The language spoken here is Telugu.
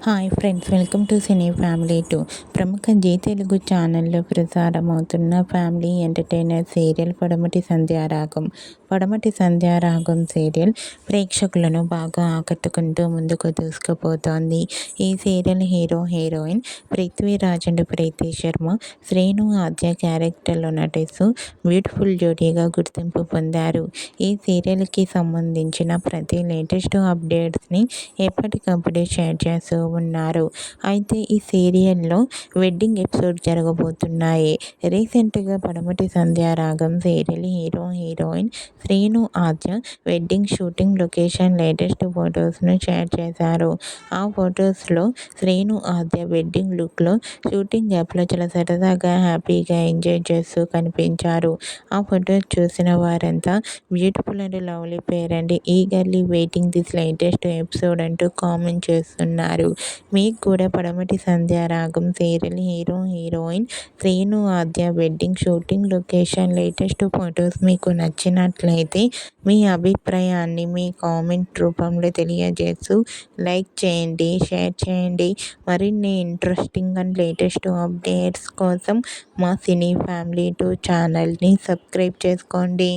Hi friends, welcome to cine family 2. ప్రముఖ జీ తెలుగు ఛానల్లో ప్రసారమవుతున్న ఫ్యామిలీ ఎంటర్టైనర్ సీరియల్ పడమటి సంధ్యారాగం. పడమటి సంధ్యారాగం సీరియల్ ప్రేక్షకులను బాగా ఆకట్టుకుంటూ ముందుకు దూసుకుపోతోంది. ఈ serial hero heroine Prithviraj and Preethi Sharma, Srinu Aadya క్యారెక్టర్లో నటిస్తూ బ్యూటిఫుల్ జోడీగా గుర్తింపు పొందారు. ఈ సీరియల్కి సంబంధించిన ప్రతి లేటెస్ట్ అప్డేట్స్ని ఎప్పటికప్పుడు షేర్ చేస్తూ ఉన్నారు. అయితే ఈ సీరియల్లో వెడ్డింగ్ ఎపిసోడ్ జరగబోతున్నాయి. రీసెంట్గా Padamati Sandhyaragam serial hero heroine Srinu Aadya wedding shooting location latest ఫొటోస్ను షేర్ చేశారు. ఆ ఫొటోస్లో శ్రీను ఆద్య వెడ్డింగ్ లుక్లో షూటింగ్ యాప్లో చాలా సరదాగా హ్యాపీగా ఎంజాయ్ చేస్తూ కనిపించారు. ఆ ఫొటోస్ చూసిన వారంతా beautiful and lovely pair and eagerly waiting this latest episode అంటూ కామెంట్ చేస్తున్నారు. మీకు కూడా Padamati Sandhyaragam serial hero heroine Srinu Aadya wedding shooting location latest photos మీకు నచ్చినట్లయితే మీ అభిప్రాయాన్ని మీ కామెంట్ రూపంలో తెలియజేస్తూ లైక్ చేయండి, షేర్ చేయండి. మరిన్ని ఇంట్రెస్టింగ్ అండ్ లేటెస్ట్ అప్డేట్స్ కోసం మా సినీ ఫ్యామిలీ 2 ఛానల్ని సబ్స్క్రైబ్ చేసుకోండి.